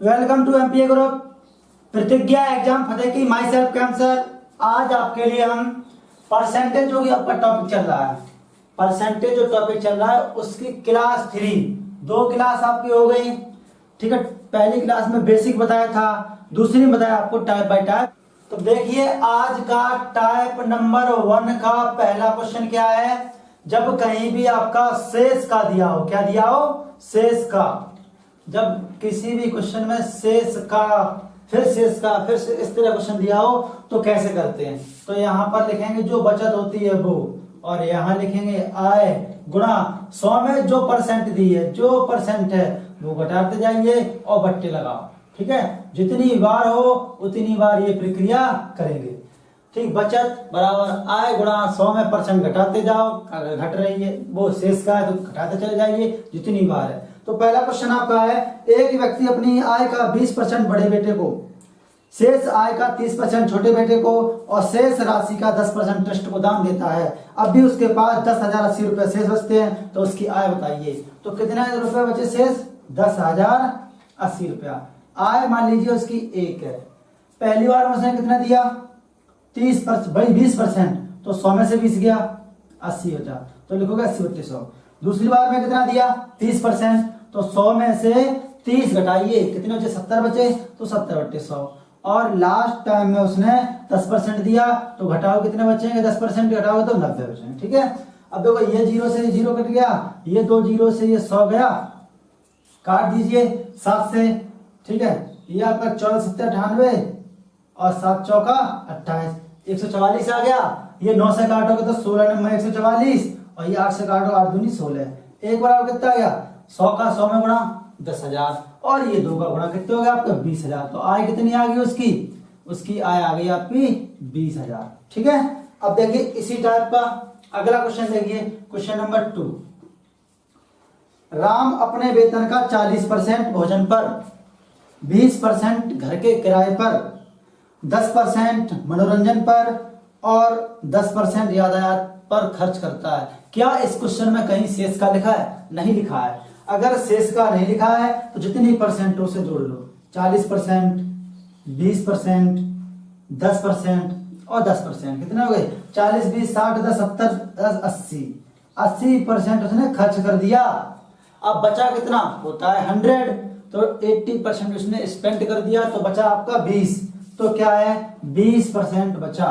Welcome to MPa group प्रतिज्ञा exam फतेह की my self cancer. आज आपके लिए हम परसेंटेज जो कि आपका टॉपिक चल रहा है, परसेंटेज जो टॉपिक चल रहा है उसकी क्लास 3 दो क्लास आपकी हो गई। ठीक है, पहली क्लास में बेसिक बताया था, दूसरी में बताया आपको टाइप बाय टाइप। तो देखिए आज का टाइप नंबर 1 का पहला क्वेश्चन क्या है। जब कहीं भी आपका शेष का दिया हो, क्या दिया हो, शेष का, जब किसी भी क्वेश्चन में शेष का फिर शेष का फिर इस तरह क्वेश्चन दिया हो तो कैसे करते हैं। तो यहाँ पर लिखेंगे जो बचत होती है वो, और यहाँ लिखेंगे आय गुणा 100 में जो परसेंट दी है, जो परसेंट है वो घटाते जाइए और बट्टे लगाओ। ठीक है, जितनी बार हो उतनी बार ये प्रक्रिया करेंगे। ठीक, बचत बराबर आय गुणा 100 में परसेंट घटाते जाओ, अगर घट रही है वो शेष का है तो घटाते चले जाइए जितनी बार है। तो पहला क्वेश्चन आपका है, एक व्यक्ति अपनी आय का 20% बड़े बेटे को, शेष आय का 30% छोटे बेटे को और शेष राशि का 10% ट्रस्ट को दान देता है। अब भी उसके पास 10,080 रुपए शेष बचते हैं, तो उसकी आय बताइए। तो कितना रुपए बचे शेष, 10,080 रुपया। आय मान लीजिए उसकी 1 है। पहली बार में उसने कितना दिया, 20%, तो 100 में से 20 गया, 80 बचा, तो लिखोगे 80/100। दूसरी बार में कितना दिया, 30%, तो 100 में से 30 घटाइए, कितने बचे, 70 बचे, तो 70/100। और लास्ट टाइम में उसने 10% दिया, तो घटाओ कितने बचेंगे, 10% घटाओगे तो 90 बचेंगे। ठीक है, अब देखो ये 0 से 0 कट गया, ये 2 0 से ये 100 गया, काट दीजिए 7 से। ठीक है, ये आपका 14 7 98 और 7 चौका 28, 144 आ गया। ये 9 से काटोगे तो 16 9 144 और ये 8 से काटो 8 दूनी 16। एक बार कितना आ गया, 100 का 100 में गुणा 10,000 और ये 2 का गुणा कितने हो गया आपका 20,000। तो आय कितनी आ गई उसकी आय आ गई आपकी 20,000। ठीक है, अब देखिए इसी टाइप का अगला क्वेश्चन देखिए, क्वेश्चन नंबर 2। राम अपने वेतन का 40% भोजन पर, 20% घर के किराए पर, 10% मनोरंजन पर और 10% यातायात पर खर्च करता है। क्या इस क्वेश्चन में कहीं शेष का लिखा है, नहीं लिखा है। अगर शेष का नहीं लिखा है तो जितनी परसेंटों से जोड़ लो, 40%, 20%, 10% और 10%, कितने हो गए, 40 20 60 10 70 10 80% उसने खर्च कर दिया। अब बचा कितना होता है 100, तो 80% उसने स्पेंड कर दिया, तो बचा आपका 20। तो क्या है 20% बचा।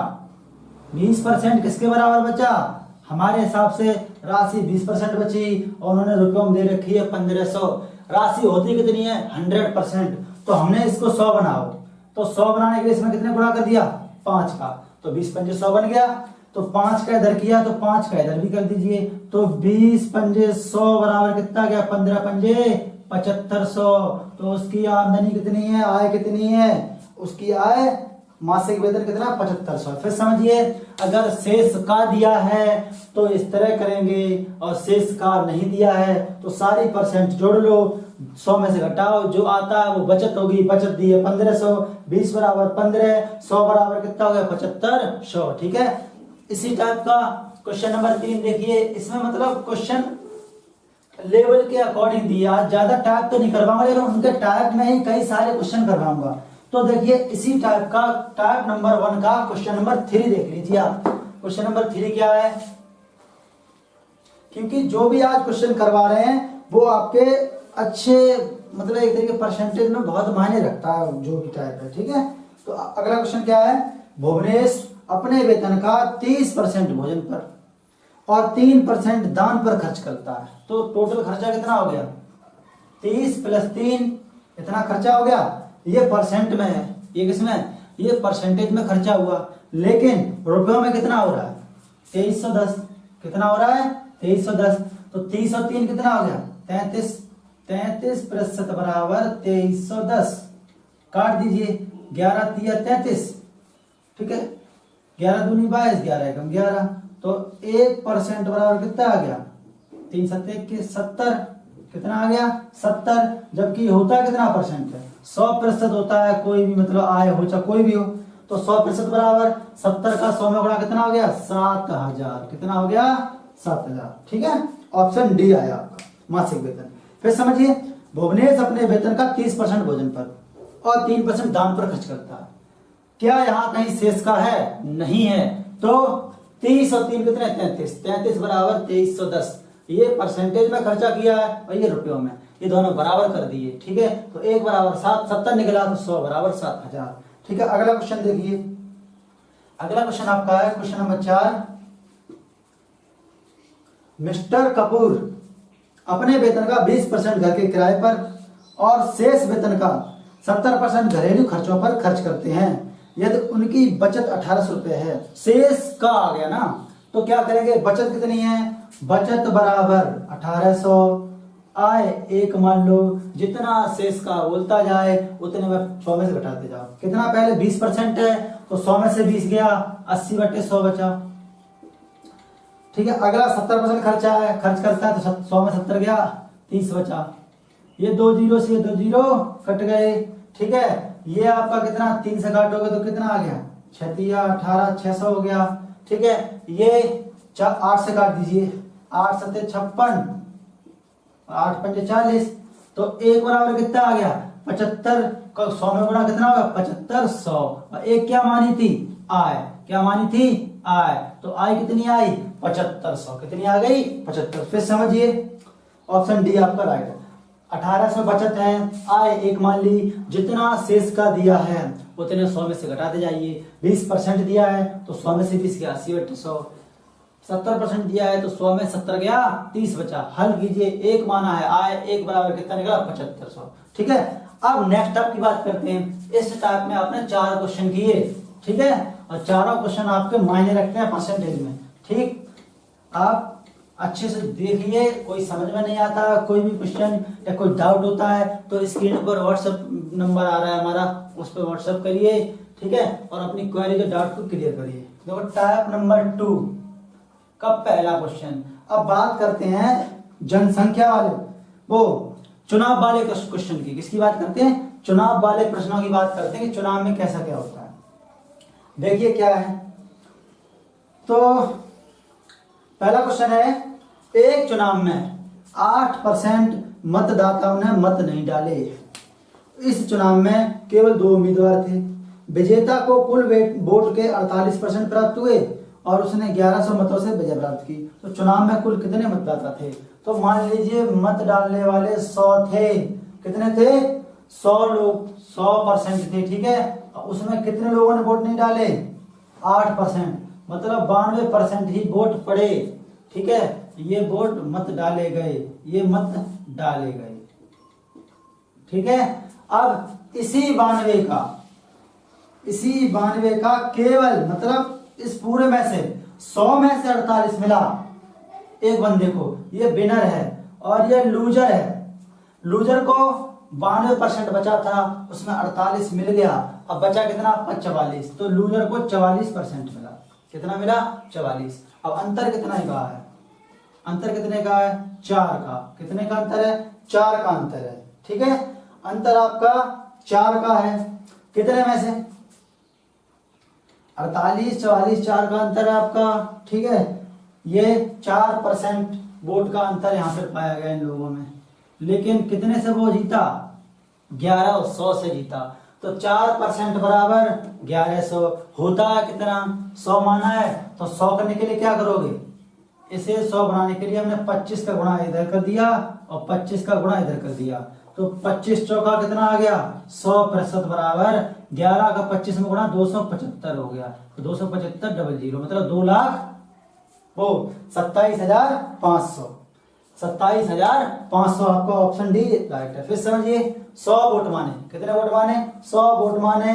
20% किसके बराबर बचा, हमारे हिसाब से राशि 20% बची और उन्होंने रुपयों में दे रखी है 1500। राशि होती कितनी है 100%, तो हमने इसको 100 बनाओ, तो 100 बनाने के लिए इसमें कितने गुणा कर दिया 5 का, तो 20 पंजे 100 बन गया। तो 5 का इधर किया तो 5 का इधर भी कर दीजिए, तो 20 पंजे 100 बराबर कितना गया, 15 पंजे 7500। तो उसकी आमदनी कितनी है, आय कितनी है, उसकी आय मासिक वेतन कितना 7500। फिर समझिए, अगर शेष का दिया है तो इस तरह करेंगे और शेष का नहीं दिया है तो सारी परसेंट जोड़ लो, 100 में से घटाओ, जो आता है वो बचत होगी। बचत दी है 1500, 20 बराबर 15, 100 बराबर कितना हो गया 7500। ठीक है, इसी टाइप का क्वेश्चन नंबर 3 देखिए। इसमें मतलब क्वेश्चन लेवल के अकॉर्डिंग दिया, ज्यादा टाइप तो नहीं करवाऊंगा लेकिन उनके टाइप में ही कई सारे क्वेश्चन करवाऊंगा। तो देखिए इसी टाइप का टाइप नंबर 1 का क्वेश्चन नंबर 3 देख लीजिए आप। क्वेश्चन नंबर 3 क्या है, क्योंकि जो भी आज क्वेश्चन करवा रहे हैं वो आपके अच्छे मतलब एक तरीके परसेंटेज में बहुत मायने रखता है जो भी टाइप है। ठीक है, तो अगला क्वेश्चन क्या है, भुवनेश अपने वेतन का 30% भोजन पर और 3% दान पर खर्च करता है। तो टोटल खर्चा कितना हो गया, 30 + 3 इतना खर्चा हो गया। ये परसेंट में है, ये किसमें, ये परसेंटेज में खर्चा हुआ, लेकिन रुपयों में कितना हो रहा है 2310। कितना हो रहा है 2310। तो 30 और 3 कितना हो गया 33, 33% बराबर 2310। काट दीजिए, 11 3 33। ठीक है, 11 दूनी 22, 11 एकम 11, तो 1% बराबर कितना आ गया 3 7 21 70। कितना आ गया 70, जबकि होता कितना परसेंट है 100% होता है, कोई भी मतलब आय हो चाहे कोई भी हो। तो 100% बराबर 70 का 100 में गुणा कितना हो गया 7000। कितना हो गया 7000। ठीक है, ऑप्शन डी आया आपका मासिक वेतन। फिर समझिए, भुवनेश अपने वेतन का 30% भोजन पर और 3% दान पर खर्च करता है। क्या यहाँ कहीं शेष का है? नहीं है। तो 30 और 3 कितने? 33। 33 बराबर 2310। ये परसेंटेज में खर्चा किया है और ये रुपयों में, ये दोनों बराबर कर दिए। ठीक है, तो 1 बराबर 7, 70 निकला तो 100 बराबर 7000। ठीक है, अगला क्वेश्चन देखिए। अगला क्वेश्चन आपका है क्वेश्चन नंबर 4। मिस्टर कपूर अपने वेतन का 20% घर के किराए पर और शेष वेतन का 70% घरेलू खर्चों पर खर्च करते हैं। यदि उनकी बचत 1800 रुपये है, शेष का आ गया ना, तो क्या करेंगे? बचत कितनी है? बचत बराबर 1800, आय 1 मान लो, जितना शेष का बोलता जाए उतने में 100 में से घटाते जाओ। कितना? पहले 20% है तो 100 में से 20 गया, 80/100 बचा। ठीक है, अगला 70% खर्चा है, खर्च करता है तो 100 में 70 गया, 30 बचा। ये 2 जीरो से 2 जीरो कट गए। ठीक है, ये आपका कितना? 3 से काटोगे तो कितना आ गया? 6 18, 600 हो गया। ठीक है, ये 8 से काट दीजिए, 8 7 56, 8 5 40, तो 1 बराबर कितना आ गया? 75 का 100 में गुणा कितना होगा? 7500। और 1 क्या मानी थी? आय। क्या मानी थी? आय। तो आय कितनी आई? 7500। कितनी आ गई? 75। फिर समझिए, ऑप्शन डी आपका राइट है। 1800 बचत है, आय 1 मान ली, जितना शेष का दिया है उतने 100 में से घटाते जाइए। 20% दिया है तो 100 में से 20 गया, 80/100। 70% दिया है तो 100 में 70 गया, 30 बचा। हल कीजिए, 1 माना है, आय 1 बराबर कितना निकला? 7500। ठीक है, अब नेक्स्ट टाइप की बात करते हैं। इस टाइप में आपने 4 क्वेश्चन किए। ठीक है, और चारों क्वेश्चन आपके मायने रखते हैं परसेंटेज में। ठीक, आप अच्छे से देखिए, कोई समझ में नहीं आता, कोई भी क्वेश्चन या कोई डाउट होता है तो स्क्रीन पर व्हाट्सएप नंबर आ रहा है हमारा, उस पर व्हाट्सएप करिए। ठीक है, और अपनी क्वेरी के डाउट को क्लियर करिए। देखो टाइप नंबर 2 का पहला क्वेश्चन। अब बात करते हैं जनसंख्या वाले, वो चुनाव वाले क्वेश्चन की। किसकी बात करते हैं? चुनाव वाले प्रश्नों की बात करते हैं कि चुनाव में कैसा क्या होता है। देखिए क्या है, तो पहला क्वेश्चन है, एक चुनाव में 8% मतदाताओं ने मत नहीं डाले। इस चुनाव में केवल 2 उम्मीदवार थे। विजेता को कुल वोट के 48% प्राप्त हुए और उसने 1100 मतों से विजय प्राप्त की। तो चुनाव में कुल कितने मतदाता थे? तो मान लीजिए मत डालने वाले 100 थे। कितने थे? 100 लोग, 100% थे। ठीक है, उसमें कितने लोगों ने वोट नहीं डाले? 8%, मतलब 92% ही वोट पड़े। ठीक है, ये वोट मत डाले गए, ये मत डाले गए। ठीक है, अब इसी 92 का केवल, मतलब इस पूरे में से 100 में से 48 मिला एक बंदे को, ये विनर है और ये लूजर है। लूजर को 92% बचा था, उसमें 48 मिल गया, अब बचा कितना? आपका 44। तो लूजर को 44% मिला। कितना मिला? 44। अब अंतर कितना ही कहा है? अंतर कितने का है? 4 का। कितने का अंतर है? 4 का अंतर है। ठीक है, अंतर आपका 4 का है। कितने में से? 48, 44, 4 का अंतर है आपका। ठीक है, ये 4% वोट का अंतर यहाँ पर पाया गया इन लोगों में। लेकिन कितने से वो जीता? 11 और 100 से जीता। तो 4% बराबर 1100 होता है कितना? 100 माना है तो 100 करने के लिए क्या करोगे? इसे 100 बनाने के लिए हमने 25 का गुणा इधर कर दिया और 25 का गुणा इधर कर दिया। तो 25 चौका कितना आ गया? 100% बराबर 11 का 25 में गुणा 275 हो गया। तो 275 डबल जीरो, मतलब 2 लाख वो 27,500। 27,500 आपका ऑप्शन डी राइट है। फिर समझिए, 100 वोट माने, कितने वोट माने? 100 वोट माने,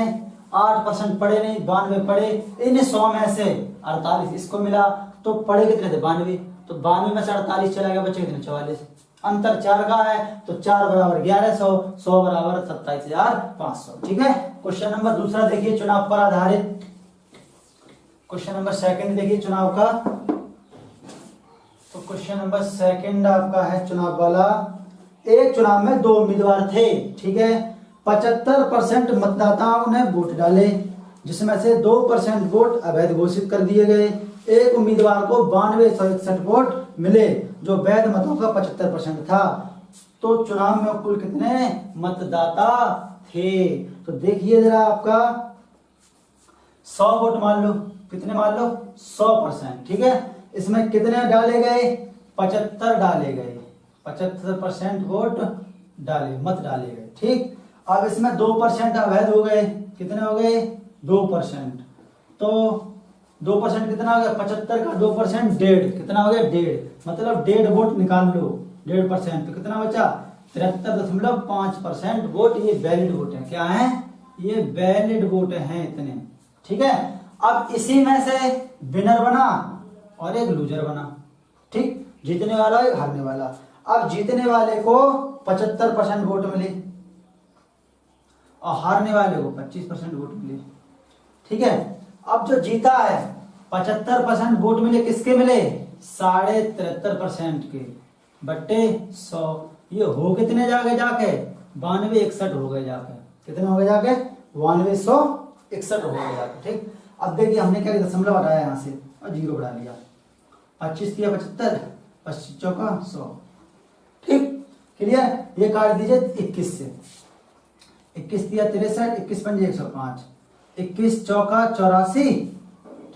8% पड़े नहीं, 92 पड़े। इन 100 में से 48 इसको मिला, तो पड़े कितने थे? 92। तो 92 में से 48 चला गया, बचे कितने? 44। अंतर 4 का है, तो 4 बराबर 1100, 100 बराबर 27,500। ठीक है, क्वेश्चन नंबर दूसरा देखिए, चुनाव पर आधारित। क्वेश्चन नंबर सेकंड देखिए चुनाव का। तो क्वेश्चन नंबर सेकंड आपका है चुनाव वाला। एक चुनाव में 2 उम्मीदवार थे। ठीक है, 75% मतदाताओं ने वोट डाले, जिसमें से 2% वोट अवैध घोषित कर दिए गए। एक उम्मीदवार को 9261 वोट मिले, जो वैध मतों का 75% था। तो चुनाव में कुल कितने मतदाता थे? तो देखिए जरा आपका 100 वोट मान लो, कितने मान लो 100%, ठीक है। इसमें कितने डाले गए, 75 डाले गए, 75% वोट डाले, मत डाले गए, ठीक। अब इसमें 2% अवैध हो गए, कितने हो गए 2%, तो 2% कितना हो गया, 75 का 2% 1.5, कितना हो गया 1.5, मतलब 1.5 वोट निकाल लो, 1.5%, तो कितना बचा 73.5% वोट, ये वैलिड वोट है, क्या है ये वैलिड वोट है इतने, ठीक है। अब इसी में से विनर बना और एक लूजर बना, ठीक, जीतने वाला एक हारने वाला। अब जीतने वाले को 75% वोट मिले और हारने वाले को 25% वोट मिले, ठीक है। अब जो जीता है 75% वोट मिले, किसके मिले 73.5% के बट्टे 100, ये हो कितने जाके 9261 हो गए जाके, कितने हो गए जाके 9261 हो गए जाके, ठीक। अब देखिए हमने क्या दशमलव हटाया यहाँ से और 0 बढ़ा लिया, 25 किया 75, 25 चौका 100, ठीक, क्लियर। ये काट दीजिए 21 से, 21 दिया 63, 21 पंजे 105, 21 चौका 84,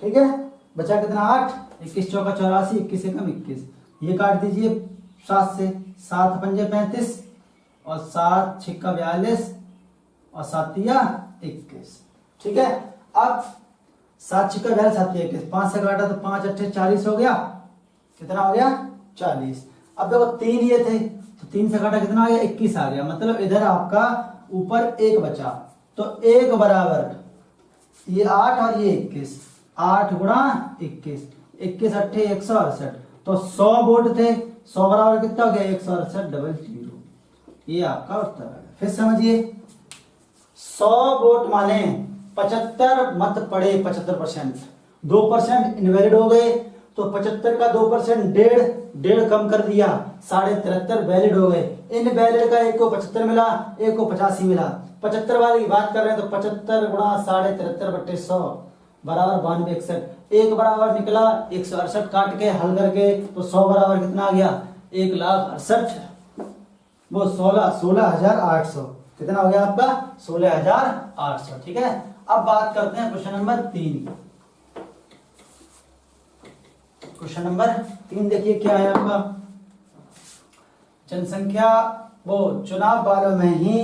ठीक है, बचा कितना 8, 21 चौका 84, 21 से कम 21, ये काट दीजिए 7 से, 7 पंजे 35 और 7 छिक्का 42 और 7 तिया 21, ठीक है। अब 7 छिक्का 42, 7 तिया 21, 5 से काटा तो 5 अट्ठे 40 हो गया, कितना हो गया 40। अब देखो 3 ये थे तो 3 से काटा कितना आ गया 21 आ गया, मतलब इधर आपका ऊपर 1 बचा, तो 1 बराबर ये 8 और ये 21, 8 गुणा 21, 21 अट्ठे 168, तो 100 वोट थे, 100 बराबर कितना हो गया 168 डबल 0, ये आपका उत्तर है। फिर समझिए 100 वोट माने 75 मत पड़े, 75%, 2% इनवैलिड हो गए, तो 75 का 2% 1.5 कम कर दिया, 73.5 वैलिड हो गए। इन वैलिड का एक को 75 मिला, एक को 85 मिला, 75 वाले की बात कर रहे हैं तो 75 गुणा 73.5 बट्टे 100 बराबर 9261, एक बराबर निकला 168, काट के हल करके तो 100 बराबर कितना आ गया 1,68,000, वो 16,800, कितना हो गया आपका 16,800, ठीक है। अब बात करते हैं क्वेश्चन नंबर 3। क्वेश्चन नंबर 3 देखिए क्या है आपका, जनसंख्या वो चुनाव वालों में ही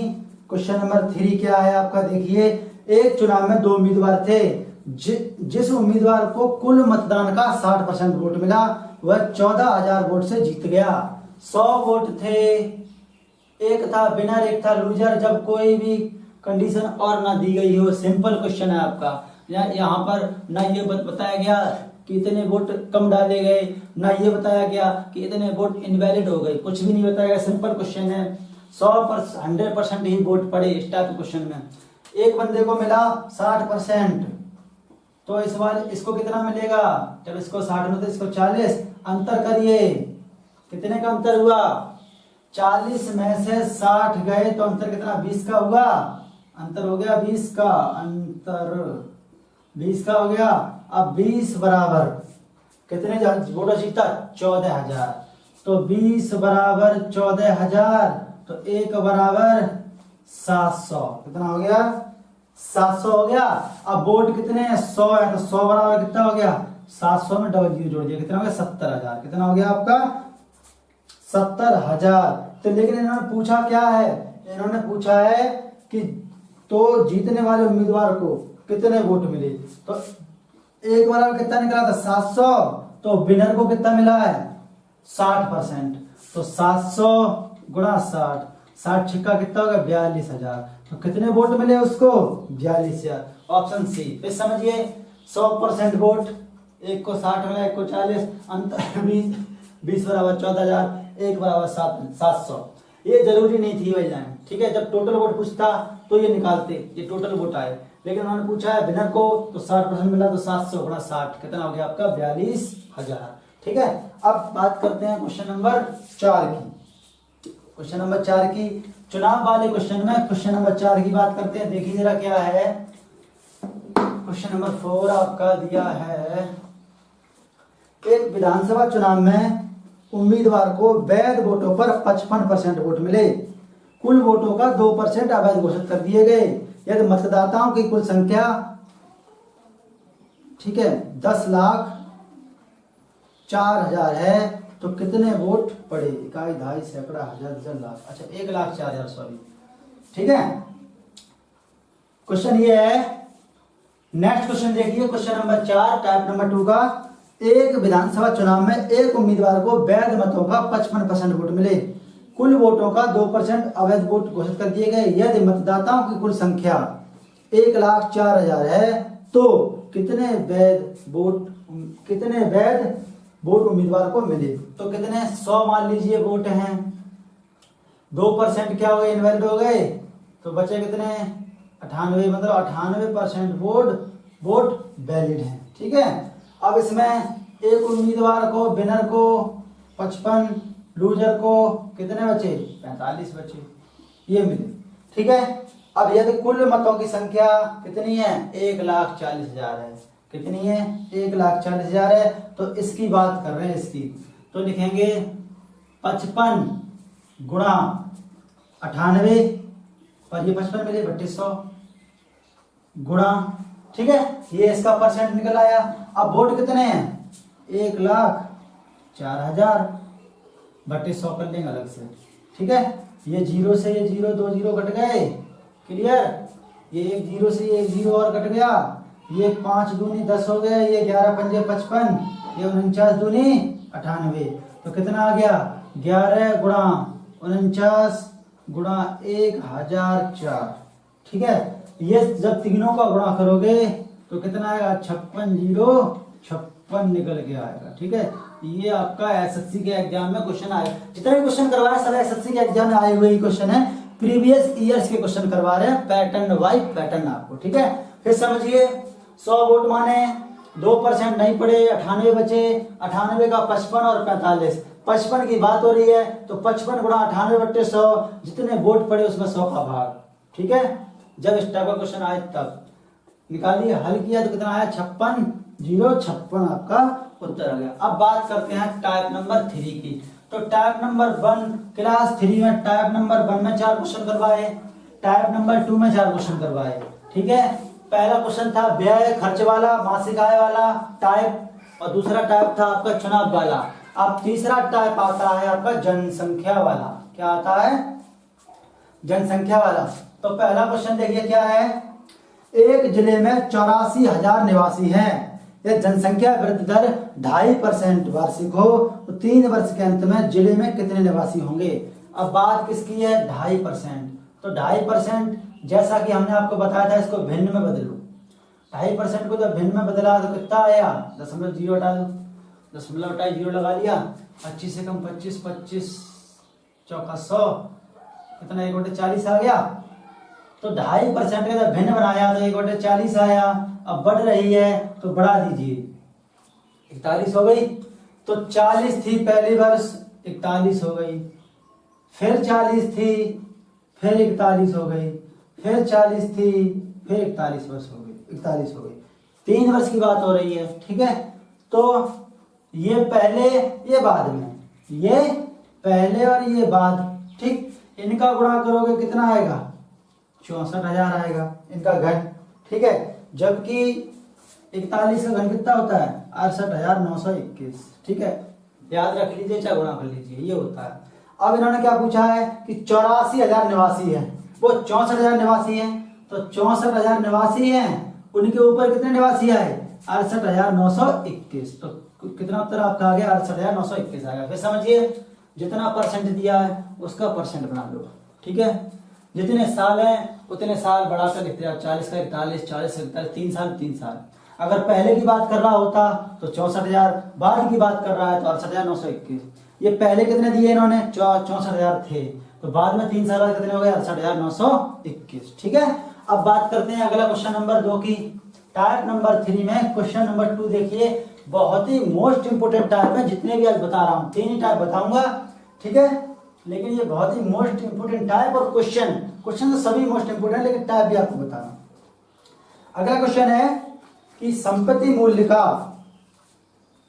क्वेश्चन नंबर 3 क्या है आपका, देखिए एक चुनाव में 2 उम्मीदवार थे, जिस उम्मीदवार को कुल मतदान का 60% वोट मिला वह 14,000 वोट से जीत गया। 100 वोट थे, एक था विनर एक था लूजर, जब कोई भी कंडीशन और ना दी गई हो, सिंपल क्वेश्चन है आपका। यहाँ पर ना ये बताया गया कि इतने वोट कम डाले गए, ना ये बताया गया कि इतने वोट इनवैलिड हो गए, कुछ भी नहीं बताया गया, सिंपल क्वेश्चन है। 100% ही वोट पड़े इस टाइप क्वेश्चन में। एक बंदे को मिला 60%, तो इस बार इसको कितना मिलेगा, जब इसको 60 में तो इसको 40, अंतर करिए कितने का अंतर हुआ, 40 में से 60 गए तो अंतर कितना 20 का होगा, अंतर हो गया 20 का, अंतर 20 का हो गया। अब 20 बराबर कितने वोट जीता 14,000, तो 20 बराबर 14,000, तो 1 बराबर 700, कितना हो गया 700 हो गया। अब वोट कितने हैं 100 है, तो 100 बराबर कितना हो गया 700 में डबल 0 जोड़ दिया, कितना हो गया 70,000, कितना हो गया आपका 70,000। तो लेकिन इन्होंने पूछा क्या है, इन्होंने पूछा है कि तो जीतने वाले उम्मीदवार को कितने वोट मिले, तो एक बराबर कितना निकला था 700, तो विनर को कितना मिला है 60%, तो 700 गुणा 60, 60 छिक्का कितना होगा 42,000, तो कितने वोट मिले उसको 42,000, ऑप्शन सी। फिर समझिए 100% वोट, एक को 60 मिला एक को 40, अंतर 20 बराबर 14,000, एक बराबर 700। ये जरूरी नहीं थी वही लाइन, ठीक है, जब टोटल वोट पूछता तो ये निकालते, ये टोटल वोट आए, लेकिन उन्होंने पूछा है विनर को तो 60% मिला, तो 700 गुणा 60 कितना हो गया आपका 42,000, ठीक है। अब बात करते हैं क्वेश्चन नंबर 4 की। क्वेश्चन नंबर 4 की चुनाव वाले क्वेश्चन में क्वेश्चन नंबर 4 की बात करते हैं। देखिए जरा क्या है, क्वेश्चन नंबर 4 आपका दिया है, एक विधानसभा चुनाव में उम्मीदवार को वैध वोटों पर 55% वोट मिले, कुल वोटों का 2% अवैध घोषित कर दिए गए, यदि मतदाताओं की कुल संख्या, ठीक है, 10,04,000 है तो कितने वोट पड़े? इकाई, दहाई, सैकड़ा, हजार, दर्जन, लाख। अच्छा 1,04,000, सॉरी, ठीक है। क्वेश्चन ये है। नेक्स्ट क्वेश्चन देखिए, क्वेश्चन नंबर 4 टाइप नंबर 2 का। एक विधानसभा चुनाव में एक उम्मीदवार को वैध मतों का 55% वोट मिले, कुल वोटों का 2% अवैध वोट घोषित कर दिए गए। यदि मतदाताओं की कुल संख्या 1,04,000 है तो कितने वैध वोट उम्मीदवार को मिले? तो कितने 100 मान लीजिए वोट हैं, 2% क्या हो गए? इनवैलिड हो गए, तो बचे कितने? 98, मतलब 98% वोट वैलिड है, ठीक है। अब इसमें एक उम्मीदवार को, विनर को 55, लूजर को कितने बचे? 45 बचे, ये मिले, ठीक है। अब यदि कुल मतों की संख्या कितनी है? 1,40,000 है। कितनी है? 1,40,000 है। तो इसकी बात कर रहे हैं, इसकी तो लिखेंगे 55 गुणा 98 पर ये 55 मिले 3200 गुणा, ठीक है, ये इसका परसेंट निकल आया। अब वोट कितने हैं? 1,04,000 3200 कर लेंगे अलग से, ठीक है। ये 0 से ये 0, 2 0 कट गए, क्लियर। ये एक 0 से ये 1 0 और कट गया, ये 5 दूनी 10 हो गया, ये 11 पंजे 55, ये 49 दूनी 98, तो कितना आ गया? 11 गुणा 49 गुणा 1,004, ठीक है। ये जब तीनों का गुणा करोगे तो कितना आएगा? 56 निकल के आएगा, ठीक है। ये आपका एसएससी के एग्जाम में क्वेश्चन आए, जितने भी क्वेश्चन करवाए सब एसएससी के एग्जाम में आए हुए ही क्वेश्चन है, प्रीवियस ईयर्स के क्वेश्चन करवा रहे हैं, पैटर्न वाइज पैटर्न आपको, ठीक है। फिर समझिए 100 वोट माने 2% नहीं पड़े, 98 बचे, 98 का 55 और 45, 55 की बात हो रही है तो 55 गुणा 98/100, जितने वोट पड़े उसमें 100 का भाग, ठीक है। जब इस टाइप का क्वेश्चन आए तब निकालिए, हल किया तो कितना आया? 56 आपका उत्तर आ गया। अब बात करते हैं टाइप नंबर 3 की। तो टाइप नंबर 1 क्लास 3 में, टाइप नंबर 1 में 4 क्वेश्चन करवाए, टाइप नंबर 2 में 4 क्वेश्चन करवाए, ठीक है। पहला क्वेश्चन था व्यय खर्च वाला, मासिक आय वाला टाइप, और दूसरा टाइप था आपका चुनाव वाला। अब तीसरा टाइप आता है आपका जनसंख्या वाला। क्या आता है? जनसंख्या वाला। तो पहला क्वेश्चन देखिए क्या है। एक जिले में 84,000 निवासी हैं, यह जनसंख्या वृद्धि दर 2.5% वार्षिक हो तो 3 वर्ष के अंत में जिले में कितने निवासी होंगे? अब बात किसकी है? 2.5%। तो 2.5%, जैसा कि हमने आपको बताया था, इसको भिन्न में बदलो। 2.5% को जब भिन्न में बदला तो कितना आया? 0.0 हटा दो, 0.0 लगा लिया, 25 से कम 25, 25 चौका 100, कितना 1/40 आ गया। तो 2.5% का जब भिन्न बनाया तो 1/40 आया। अब बढ़ रही है तो बढ़ा दीजिए, 41 हो गई। तो 40 थी पहली वर्ष, 41 हो गई, फिर 40 थी, फिर 41 हो गई, फिर 40 थी, फिर 41 वर्ष हो गई, 41 हो गई। 3 वर्ष की बात हो रही है, ठीक है। तो ये पहले, ये बाद में, ये पहले और ये बाद, ठीक। इनका गुणा करोगे कितना आएगा? 64,000 आएगा इनका घन, ठीक है। जबकि 41 का घन कितना होता है? 68,921, ठीक है। याद रख लीजिए, चाहे गुणा कर लीजिए, ये होता है। अब इन्होंने क्या पूछा है कि 84,000 निवासी है, वो 64,000 निवासी है, तो 64,000 निवासी हैं, उनके ऊपर कितने निवासी आए? 68,921। तो कितना उत्तर आपका आ गया? 68,921 आ गया। फिर समझिए, जितना परसेंट दिया है उसका परसेंट बना लो, ठीक है। जितने साल हैं उतने साल बढ़ाकर लिखते जाओ, 40 का 41, 40 से 41, 3 साल 3 साल। अगर पहले की बात कर रहा होता तो 64,000, बाद की बात कर रहा है तो 68,921। ये पहले कितने दिए इन्होंने? 64,000 थे, तो बाद में 3 साल कितने हो गए? 68,921, ठीक है। अब बात करते हैं अगला क्वेश्चन नंबर 2 की। टाइप नंबर 3 में क्वेश्चन नंबर 2 देखिए, बहुत ही मोस्ट इंपोर्टेंट टाइप है। जितने भी आज बता रहा हूँ 3 ही टाइप बताऊंगा, ठीक है, लेकिन ये बहुत ही मोस्ट इंपोर्टेंट टाइप। और क्वेश्चन तो सभी मोस्ट इंपोर्टेंट, लेकिन टाइप भी आपको बताना। अगला क्वेश्चन है कि संपत्ति मूल्य का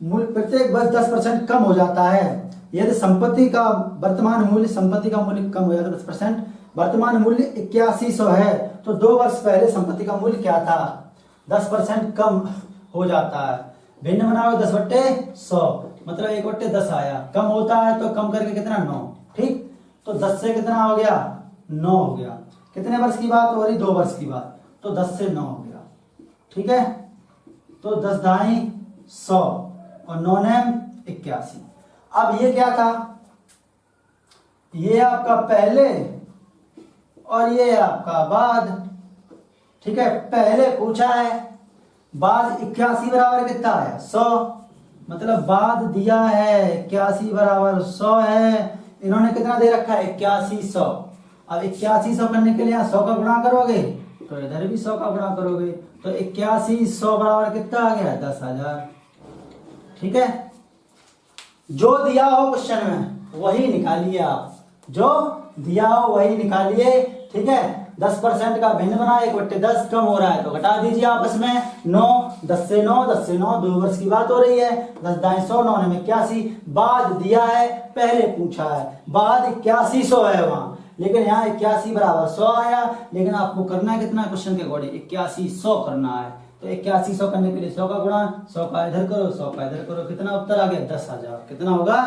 प्रत्येक वर्ष 10% कम हो जाता है। यदि संपत्ति का वर्तमान मूल्य, संपत्ति का मूल्य कम हो जाता है 10%, वर्तमान मूल्य 8100 है, तो 2 वर्ष पहले संपत्ति का मूल्य क्या था? 10% कम हो जाता है। भिन्न बनाओ 10/100, मतलब 1/10 आया। कम होता है तो कम करके कितना? 9। ठीक, तो 10 से कितना हो गया? 9 हो गया। कितने वर्ष की बात हो रही? 2 वर्ष की बात, तो 10 से 9 हो गया। ठीक है, तो 10 दाई 100 और 9 नेम 81। अब ये क्या था? ये आपका पहले और ये आपका बाद। ठीक है, पहले पूछा है, बाद 81 बराबर कितना है? 100, मतलब बाद दिया है 81 बराबर 100 है। इन्होंने कितना दे रखा है? 8100। अब 8100 करने के लिए यहाँ 100 का गुणा करोगे तो इधर भी 100 का गुणा करोगे, तो 8100 बराबर कितना आ गया? 10,000। ठीक है, जो दिया हो क्वेश्चन में वही निकालिए आप, जो दिया हो वही निकालिए। ठीक है, 10% का भिन्न बना, 1/10 कम हो रहा है तो घटा दीजिए आपस में 9। 10 से 9, 10 से 9, 2 वर्ष की बात हो रही है। 10 दाई 100, 9 में 81। बाद दिया है, पहले पूछा है, बाद 8100 है वहां, लेकिन यहाँ 81 बराबर 100 आया। लेकिन आपको करना है कितना? क्वेश्चन के अकॉर्डिंग 8100 करना है, तो 8100 करने के लिए 100 का गुणा, 100 का इधर करो, 100 का इधर करो, कितना उत्तर आ गया? 10,000। कितना होगा?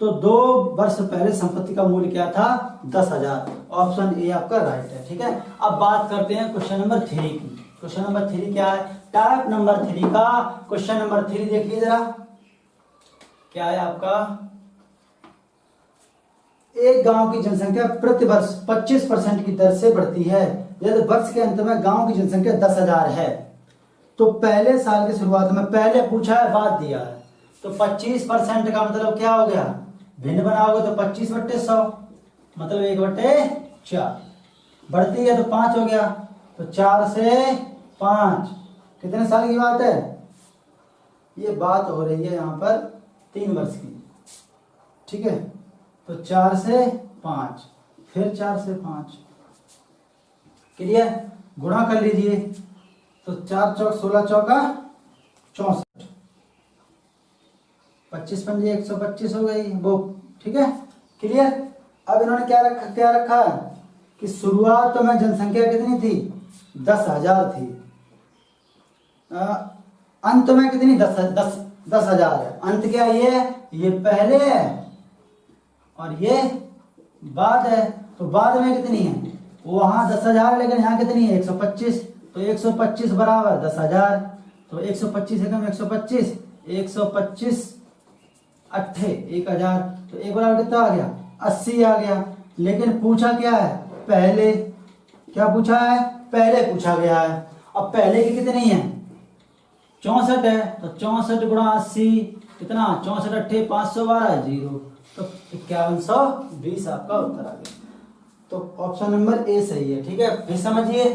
तो 2 वर्ष पहले संपत्ति का मूल्य क्या था? 10,000। ऑप्शन ए आपका राइट है। ठीक है, अब बात करते हैं क्वेश्चन नंबर 3 की। क्वेश्चन नंबर 3 क्या है? टाइप नंबर 3 का क्वेश्चन नंबर 3 देखिए जरा, क्या है आपका? एक गांव की जनसंख्या प्रति वर्ष 25% की दर से बढ़ती है। यदि वर्ष के अंत में गांव की जनसंख्या 10,000 है, तो पहले साल की शुरुआत में, पहले पूछा है बाद दिया है, तो 25% का मतलब क्या हो गया? भिन्न बनाओगे तो 25/100, मतलब 1/4। बढ़ती है तो 5 हो गया, तो 4 से 5 कितने साल की बात है? ये बात हो रही है यहाँ पर 3 वर्ष की। ठीक है, तो 4 से 5, फिर 4 से 5, क्लियर? गुणा कर लीजिए, तो 4 चौक 16, चौका 64, 25 पंजे 125 हो गई वो। ठीक है, क्लियर? अब इन्होंने क्या रखा है कि शुरुआत में जनसंख्या कितनी थी? 10,000 थी। अंत में कितनी? 10,000 है। अंत क्या? ये पहले है और ये बाद है, तो बाद में कितनी है? वहां 10,000 है, लेकिन यहाँ कितनी है? 125, तो 125 बराबर 10,000, तो 125 एकम 125, 125 अट्ठे 1000, तो एक बराबर कितना आ गया? 80 आ गया। लेकिन पूछा क्या है? पहले। क्या पूछा है? पहले पूछा गया है। अब पहले की कितनी है? 64 है, तो 64 गुणा 80 कितना? 64 अट्ठे 512 0, तो 5120 आपका उत्तर आ गया। तो ऑप्शन नंबर ए सही है। ठीक है, फिर समझिए,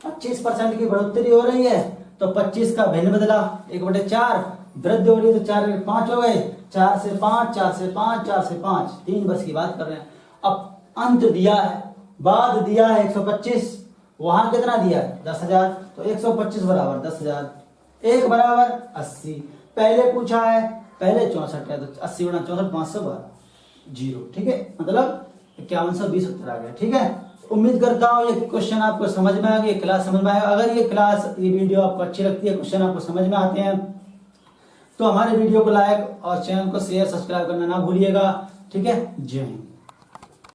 25% की बढ़ोतरी हो रही है, तो 25 का भिन्न बदला, 1/4, वृद्धि हो रही है तो 4 में 5 हो गए, 4 से 5, 4 से 5, 4 से 5, 3 वर्ष की बात कर रहे हैं। अब अंत दिया है, बाद दिया है 125, वहां कितना दिया है? 10,000, तो 125 बराबर 10,000, 1 बराबर 80। पहले पूछा है, पहले 64 है, तो 80 गुणा 64, 512 0। ठीक है, मतलब 5120 उत्तर आ गया। ठीक है, उम्मीद करता हूँ ये क्वेश्चन आपको समझ में आ गया, क्लास समझ में आएगा। अगर ये वीडियो आपको अच्छी लगती है, क्वेश्चन आपको समझ में आते हैं, तो हमारे वीडियो को लाइक और चैनल को शेयर सब्सक्राइब करना ना भूलिएगा। ठीक है, जय हिंद।